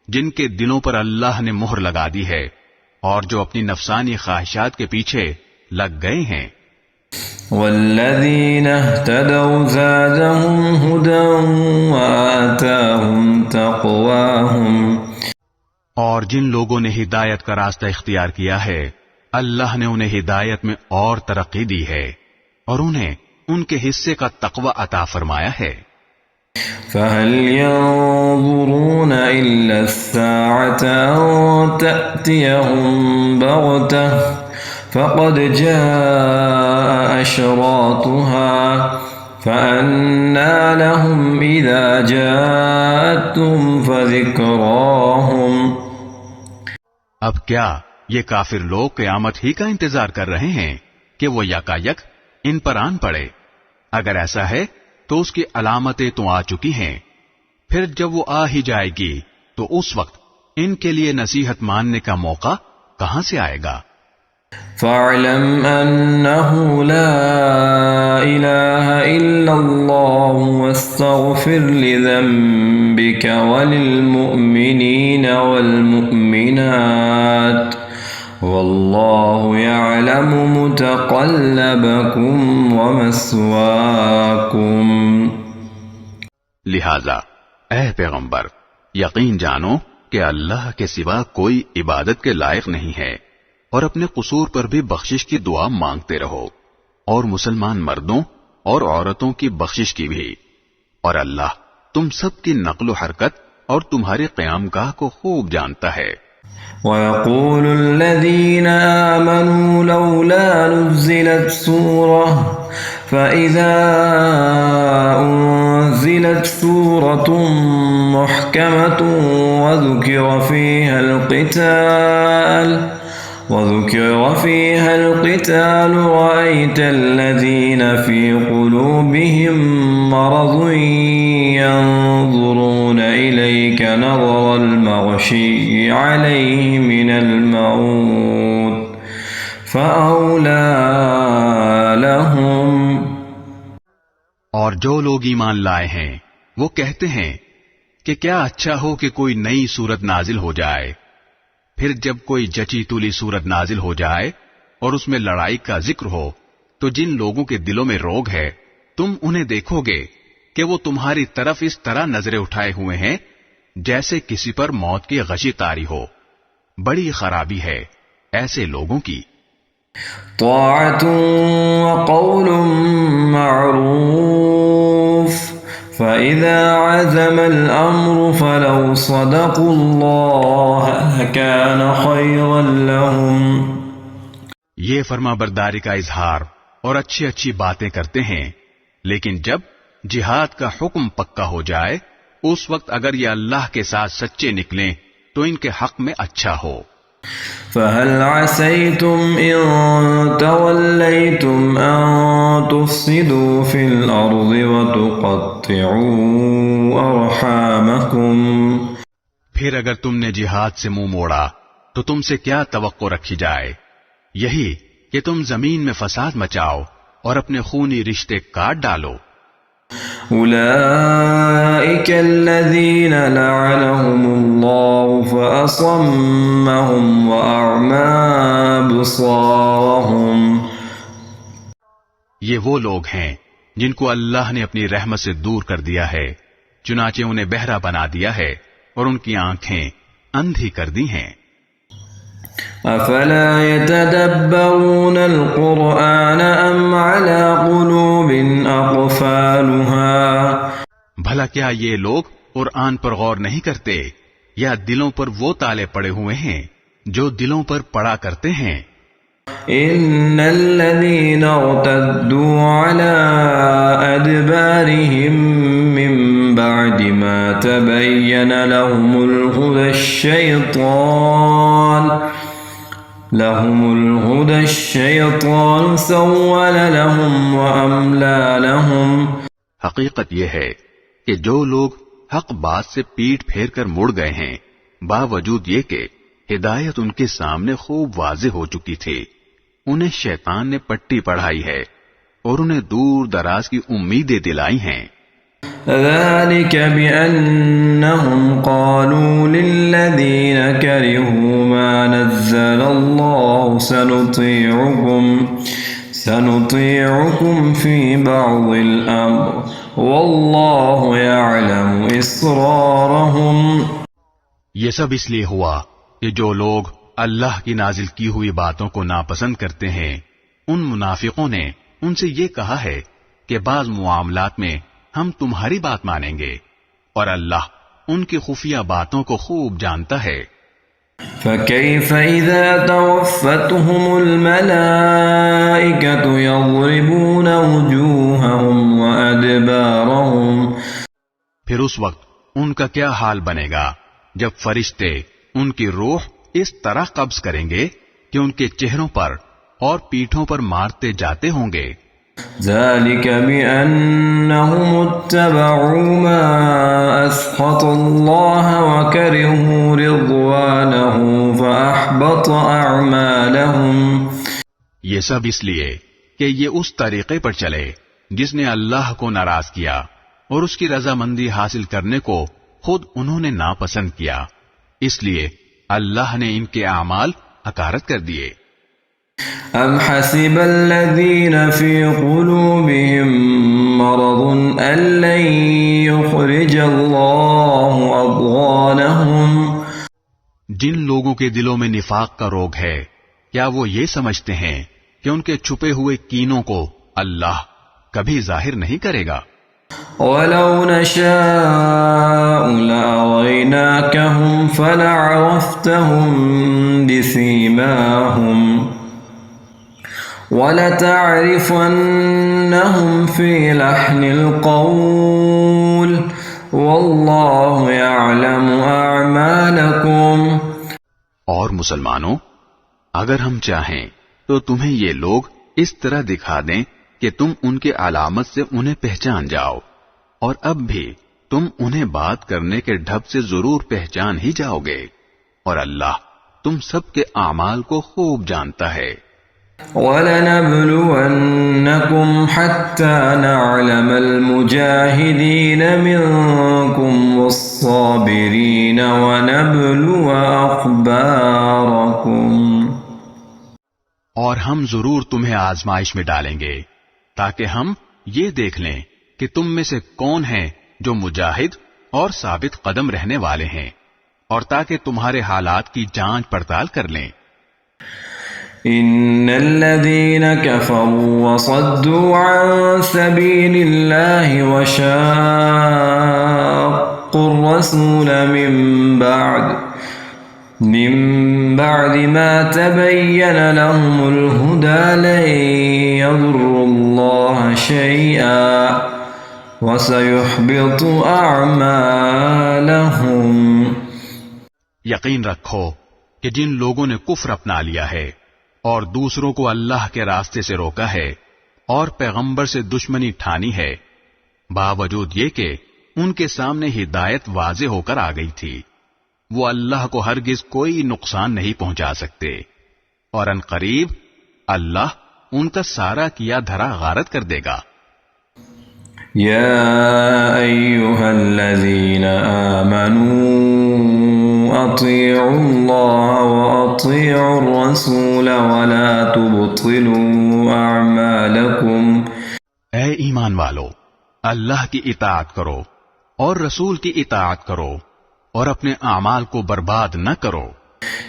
جن کے دلوں پر اللہ نے مہر لگا دی ہے اور جو اپنی نفسانی خواہشات کے پیچھے لگ گئے ہیں. والذین اہتدوا زادهم هدى وآتاهم تقواهم. اور جن لوگوں نے ہدایت کا راستہ اختیار کیا ہے اللہ نے انہیں ہدایت میں اور ترقی دی ہے اور انہیں ان کے حصے کا تقوی عطا فرمایا ہے۔ فهل ينظرون إلا الساعة أن تأتيهم بغتة فقد جاء أشراطها فأنى لهم إذا جاءتهم فذكراهم۔ اب کیا یہ کافر لوگ قیامت ہی کا انتظار کر رہے ہیں کہ وہ یکایک ان پر آن پڑے؟ اگر ایسا ہے تو اس کی علامتیں تو آ چکی ہیں، پھر جب وہ آ ہی جائے گی تو اس وقت ان کے لیے نصیحت ماننے کا موقع کہاں سے آئے گا؟ فاعلم أنه لا إله إلا الله واستغفر لذنبك وللمؤمنين والمؤمنات والله يعلم متقلبكم ومثواكم۔ لہذا اے پیغمبر، یقین جانو کہ اللہ کے سوا کوئی عبادت کے لائق نہیں ہے، اور اپنے قصور پر بھی بخشش کی دعا مانگتے رہو، اور مسلمان مردوں اور عورتوں کی بخشش کی بھی، اور اللہ تم سب کی نقل و حرکت اور تمہارے قیام گاہ کو خوب جانتا ہے۔ وَيَقُولُ الَّذِينَ آمَنُوا لَوْلَا نُزِّلَتْ سُورَةٌ فَإِذَا أُنزِلَتْ سُورَةٌ مُحْكَمَةٌ وذكر فيها القتال رأيت الذين في قلوبهم مرض ينظرون إليك نظر المغشي عليه من الموت فأولى لهم۔ اور جو لوگ ایمان لائے ہیں وہ کہتے ہیں کہ کیا اچھا ہو کہ کوئی نئی سورت نازل ہو جائے، پھر جب کوئی جچی تولی سورت نازل ہو جائے اور اس میں لڑائی کا ذکر ہو تو جن لوگوں کے دلوں میں روگ ہے تم انہیں دیکھو گے کہ وہ تمہاری طرف اس طرح نظریں اٹھائے ہوئے ہیں جیسے کسی پر موت کی غشی طاری ہو۔ بڑی خرابی ہے ایسے لوگوں کی۔ طاعة وقول معروف فإذا عزم الأمر فلو صدقوا الله كان خيرا لهم۔ یہ فرما برداری کا اظہار اور اچھی اچھی باتیں کرتے ہیں، لیکن جب جہاد کا حکم پکا ہو جائے اس وقت اگر یہ اللہ کے ساتھ سچے نکلیں تو ان کے حق میں اچھا ہو۔ فهل عسيتم إن توليتم أن تفسدوا في الأرض وتقطعوا أرحامكم۔ پھر اگر تم نے جہاد سے منہ موڑا تو تم سے کیا توقع رکھی جائے؟ یہی کہ تم زمین میں فساد مچاؤ اور اپنے خونی رشتے کاٹ ڈالو۔ أولئك الذين لعنهم الله فأصمهم وأعمى أبصارهم۔ یہ وہ لوگ ہیں جن کو اللہ نے اپنی رحمت سے دور کر دیا ہے، چنانچہ انہیں بہرا بنا دیا ہے اور ان کی آنکھیں اندھی کر دی ہیں۔ أفلا يتدبرون القرآن أم على قلوب أقفالها۔ بھلا کیا یہ لوگ قرآن پر غور نہیں کرتے یا دلوں پر وہ تالے پڑے ہوئے ہیں جو دلوں پر پڑا کرتے ہیں؟ إن الذين ارتدوا على أدبارهم من بعد ما تبين لهم الهدى الشيطان سول لهم وأملى لهم۔ حقیقت یہ ہے کہ جو لوگ حق بات سے پیٹ پھیر کر مڑ گئے ہیں باوجود یہ کہ ہدایت ان کے سامنے خوب واضح ہو چکی تھی، انہیں شیطان نے پٹی پڑھائی ہے اور انہیں دور دراز کی امیدیں دلائی ہیں۔ ذلك بأنهم قالوا للذين كرهوا ما نزل الله سنطيعكم في بعض الأمر والله يعلم إسرارهم۔ یہ سب اس لیے ہوا کہ جو لوگ اللہ کی نازل کی ہوئی باتوں کو ناپسند کرتے ہیں، ان منافقوں نے ان سے یہ کہا ہے کہ بعض معاملات میں ہم تمہاری بات مانیں گے، اور اللہ ان کی خفیہ باتوں کو خوب جانتا ہے۔ فكيف إذا توفتهم الملائكة يضربون وجوههم وأدبارهم، پھر اس وقت ان کا کیا حال بنے گا جب فرشتے ان کی روح اس طرح قبض کریں گے کہ ان کے چہروں پر اور پیٹھوں پر مارتے جاتے ہوں گے۔ ذلك بأنهم اتبعوا ما أسخط الله وكرهوا رضوانه فأحبط أعمالهم، یہ سب اس لیے کہ یہ اس طریقے پر چلے جس نے اللہ کو ناراض کیا اور اس کی رضامندی حاصل کرنے کو خود انہوں نے ناپسند کیا، اس لیے اللہ نے ان کے اعمال حقارت کر دیے۔ أم حسب الذين في قلوبهم مرض أن لن يخرج الله أضغانهم، جن لوگوں کے دلوں میں نفاق کا روگ ہے، کیا وہ یہ سمجھتے ہیں کہ ان کے چھپے ہوئے کینوں کو اللہ کبھی ظاہر نہیں کرے گا؟ وَلَوْ نَشَاءُ لَأَرَيْنَاكَهُمْ فَلَعَرَفْتَهُمْ بِسِيمَاهُمْ وَلَتَعْرِفَنَّهُمْ فِي لَحْنِ الْقَوْلِ وَاللَّهُ يَعْلَمُ أَعْمَالَكُمْ۔ اور مسلمانوں، اگر ہم چاہیں تو تمہیں یہ لوگ اس طرح دکھا دیں کہ تم ان کے علامت سے انہیں پہچان جاؤ، اور اب بھی تم انہیں بات کرنے کے ڈھب سے ضرور پہچان ہی جاؤ گے، اور اللہ تم سب کے اعمال کو خوب جانتا ہے۔ وَلَنَبْلُوَنَّكُمْ حَتَّى نَعْلَمَ الْمُجَاهِدِينَ مِنكُمْ وَالصَّابِرِينَ وَنَبْلُوَ أَخْبَارَكُمْ، اور ہم ضرور تمہیں آزمائش میں ڈالیں گے تاکہ ہم یہ دیکھ لیں کہ تم میں سے کون ہیں جو مجاہد اور ثابت قدم رہنے والے ہیں، اور تاکہ تمہارے حالات کی جانچ پڑتال کر لیں۔ إن الذين كفروا وصدوا عن سبيل الله وشاقوا الرسول من بعد ما تبين لهم الهدى لن يضروا الله شيئا وسيحبط أعمالهم۔ یقین رکھو کہ جن لوگوں نے کفر اپنا لیا ہے اور دوسروں کو اللہ کے راستے سے روکا ہے اور پیغمبر سے دشمنی ٹھانی ہے، باوجود یہ کہ ان کے سامنے ہدایت واضح ہو کر آ گئی تھی، وہ اللہ کو ہرگز کوئی نقصان نہیں پہنچا سکتے، اور ان قریب اللہ ان کا سارا کیا دھرا غارت کر دے گا۔ یا ایھا الذین آمنوا اطیعوا اللہ واطیعوا الرسول ولا تبطلوا اعمالکم۔ اے ایمان والو، اللہ کی اطاعت کرو اور رسول کی اطاعت کرو اور اپنے اعمال کو برباد نہ کرو۔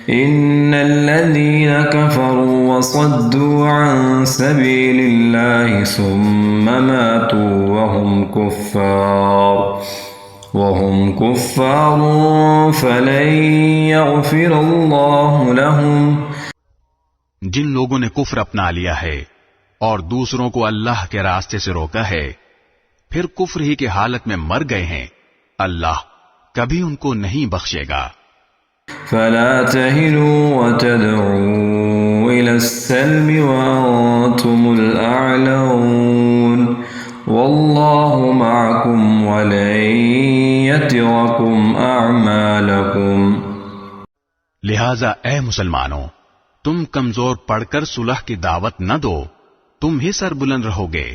ان الذين كفروا وصدوا عن سبيل الله ثم ماتوا وهم كفار فلن يغفر الله لهم۔ جن لوگوں نے کفر اپنا لیا ہے اور دوسروں کو اللہ کے راستے سے روکا ہے، پھر کفر ہی کی حالت میں مر گئے ہیں، اللہ کبھی ان کو نہیں بخشے گا۔ فلا تهنوا وتدعوا إلى السلم وأنتم الأعلون والله معكم ولن يتركم أعمالكم۔ لہذا اے مسلمانوں، تم کمزور پڑھ کر صلح کی دعوت نہ دو، تم ہی سر بلند رہو گے،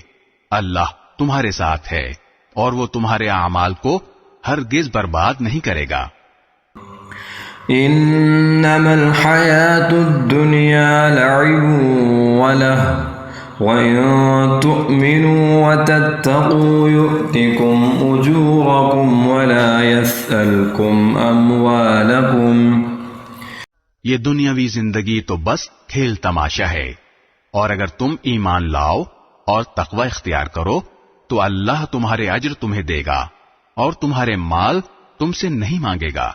اللہ تمہارے ساتھ ہے اور وہ تمہارے اعمال کو ہرگز برباد نہیں کرے گا۔ انما الحیاة الدنیا لعب ولهو وَإِن تُؤْمِنُوا وَتَتَّقُوا يُؤْتِكُمْ أُجُورَكُمْ وَلَا يَسْأَلْكُمْ أَمْوَالَكُمْ۔ یہ دنیاوی زندگی تو بس کھیل تماشا ہے، اور اگر تم ایمان لاؤ اور تقوی اختیار کرو تو اللہ تمہارے اجر تمہیں دے گا اور تمہارے مال تم سے نہیں مانگے گا۔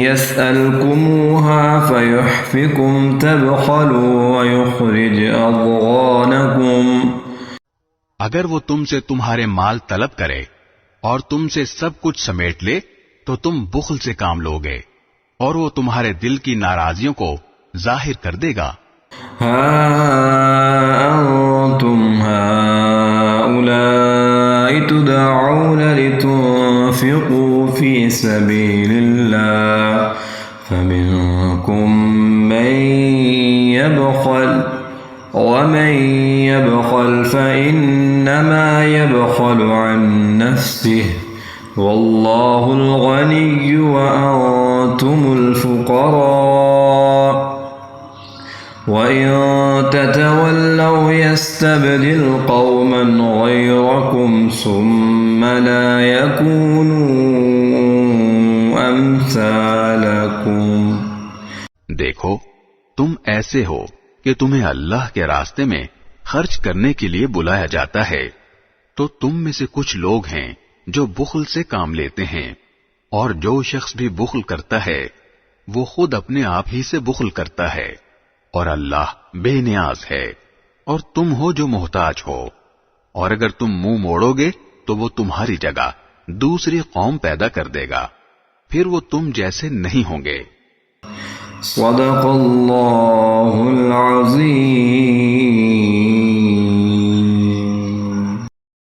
يسألكموها فيحفكم تبخلوا ويخرج أضغانكم۔ اگر وہ تم سے تمہارے مال طلب کرے اور تم سے سب کچھ سمیٹ لے تو تم بخل سے کام لوگے اور وہ تمہارے دل کی ناراضیوں کو ظاہر کر دے گا۔ ها أنتم هؤلاء تدعون لتنفقوا في سبيل الله فمنكم من يبخل ومن يبخل فإنما يبخل عن نفسه والله الغني وأنتم الفقراء وَإِن تَتَوَلَّوْا يَسْتَبْدِلْ قَوْمًا غَيْرَكُمْ ثُمَّ لَا يَكُونُوا أَمْثَالَكُمْ۔ دیکھو تم ایسے ہو کہ تمہیں اللہ کے راستے میں خرچ کرنے کے لیے بلایا جاتا ہے، تو تم میں سے کچھ لوگ ہیں جو بخل سے کام لیتے ہیں، اور جو شخص بھی بخل کرتا ہے وہ خود اپنے آپ ہی سے بخل کرتا ہے، اور اللہ بے نیاز ہے اور تم ہو جو محتاج ہو، اور اگر تم منہ موڑو گے تو وہ تمہاری جگہ دوسری قوم پیدا کر دے گا، پھر وہ تم جیسے نہیں ہوں گے۔ صدق اللہ العظیم۔